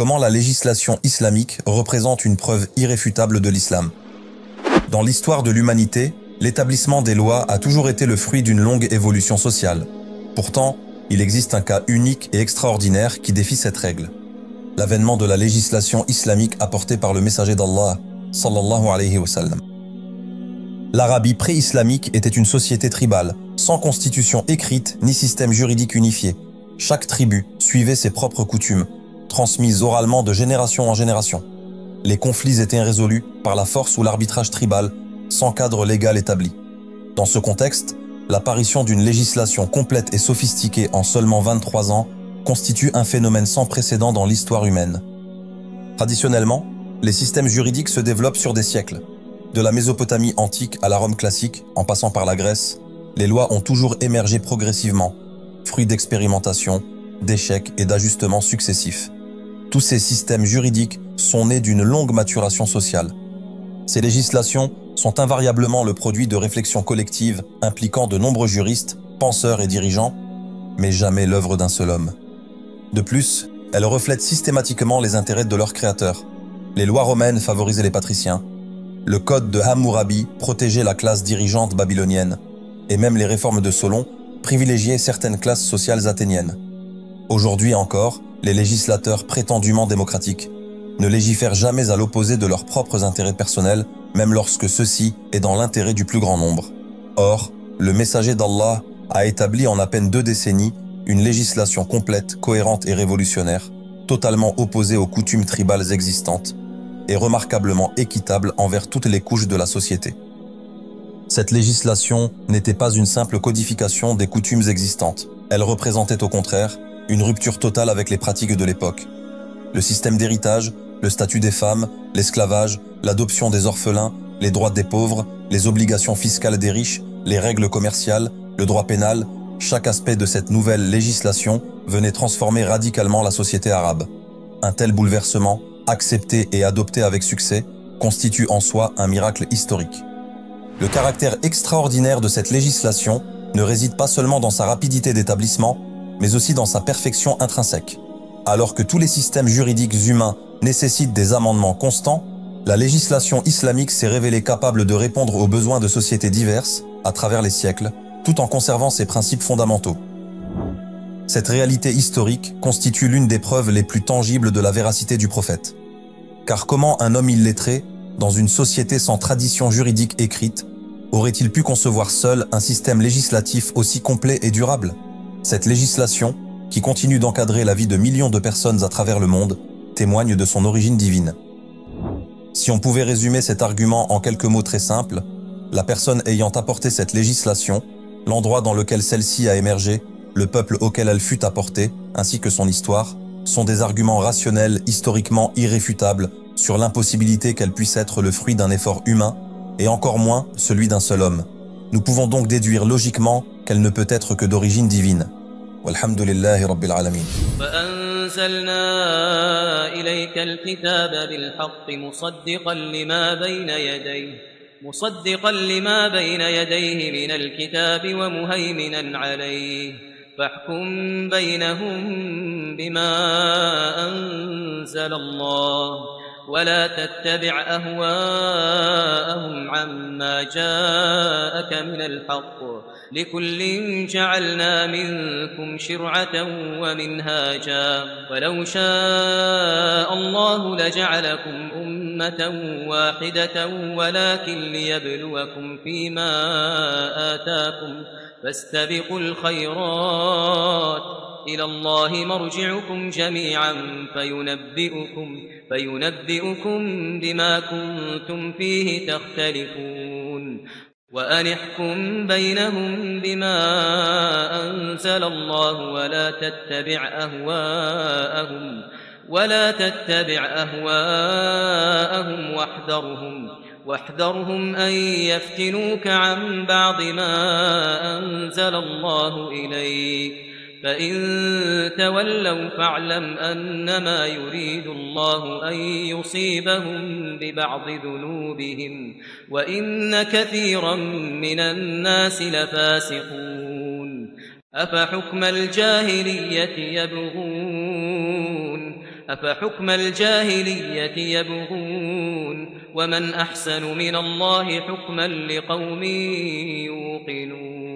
comment la législation islamique représente une preuve irréfutable de l'islam. Dans l'histoire de l'humanité, l'établissement des lois a toujours été le fruit d'une longue évolution sociale. Pourtant, il existe un cas unique et extraordinaire qui défie cette règle. L'avènement de la législation islamique apportée par le messager d'Allah, sallallahu alayhi wa sallam. L'Arabie pré-islamique était une société tribale, sans constitution écrite ni système juridique unifié. Chaque tribu suivait ses propres coutumes, transmises oralement de génération en génération. Les conflits étaient résolus par la force ou l'arbitrage tribal, sans cadre légal établi. Dans ce contexte, l'apparition d'une législation complète et sophistiquée en seulement 23 ans constitue un phénomène sans précédent dans l'histoire humaine. Traditionnellement, les systèmes juridiques se développent sur des siècles. De la Mésopotamie antique à la Rome classique, en passant par la Grèce, les lois ont toujours émergé progressivement, fruits d'expérimentation, d'échecs et d'ajustements successifs. Tous ces systèmes juridiques sont nés d'une longue maturation sociale. Ces législations sont invariablement le produit de réflexions collectives impliquant de nombreux juristes, penseurs et dirigeants, mais jamais l'œuvre d'un seul homme. De plus, elles reflètent systématiquement les intérêts de leurs créateurs. Les lois romaines favorisaient les patriciens, le code de Hammurabi protégeait la classe dirigeante babylonienne, et même les réformes de Solon privilégiaient certaines classes sociales athéniennes. Aujourd'hui encore, les législateurs prétendument démocratiques ne légifèrent jamais à l'opposé de leurs propres intérêts personnels, même lorsque ceci est dans l'intérêt du plus grand nombre. Or, le messager d'Allah a établi en à peine 2 décennies une législation complète, cohérente et révolutionnaire, totalement opposée aux coutumes tribales existantes et remarquablement équitable envers toutes les couches de la société. Cette législation n'était pas une simple codification des coutumes existantes. Elle représentait au contraire une rupture totale avec les pratiques de l'époque. Le système d'héritage, le statut des femmes, l'esclavage, l'adoption des orphelins, les droits des pauvres, les obligations fiscales des riches, les règles commerciales, le droit pénal, chaque aspect de cette nouvelle législation venait transformer radicalement la société arabe. Un tel bouleversement, accepté et adopté avec succès, constitue en soi un miracle historique. Le caractère extraordinaire de cette législation ne réside pas seulement dans sa rapidité d'établissement, mais aussi dans sa perfection intrinsèque. Alors que tous les systèmes juridiques humains nécessitent des amendements constants, la législation islamique s'est révélée capable de répondre aux besoins de sociétés diverses à travers les siècles, tout en conservant ses principes fondamentaux. Cette réalité historique constitue l'une des preuves les plus tangibles de la véracité du prophète. Car comment un homme illettré, dans une société sans tradition juridique écrite, aurait-il pu concevoir seul un système législatif aussi complet et durable? Cette législation, qui continue d'encadrer la vie de millions de personnes à travers le monde, témoigne de son origine divine. Si on pouvait résumer cet argument en quelques mots très simples, la personne ayant apporté cette législation, l'endroit dans lequel celle-ci a émergé, le peuple auquel elle fut apportée, ainsi que son histoire, sont des arguments rationnels historiquement irréfutables sur l'impossibilité qu'elle puisse être le fruit d'un effort humain, et encore moins celui d'un seul homme. Nous pouvons donc déduire logiquement qu'elle ne peut être que d'origine divine. Walhamdulillahi Rabbil Alamin. وأنزلنا إليك الكتاب بالحق مصدقا لما بين يديه من الكتاب ومهيمنا عليه فاحكم بينهم بما أنزل الله ولا تتبع أهواءهم عما جاءك من الحق لكل جعلنا منكم شرعة ومنهاجا ولو شاء الله لجعلكم أمة واحدة ولكن ليبلوكم فيما آتاكم فاستبقوا الخيرات إلى الله مرجعكم جميعا فينبئكم بما كنتم فيه تختلفون وأن احكم بينهم بما أنزل الله ولا تتبع أهواءهم واحذرهم أن يفتنوك عن بعض ما أنزل الله إليك فإن تولوا فاعلم أنما يريد الله أن يصيبهم ببعض ذنوبهم وإن كثيرا من الناس لفاسقون أفحكم الجاهلية يبغون أفحكم الجاهلية يبغون ومن أحسن من الله حكما لقوم يوقنون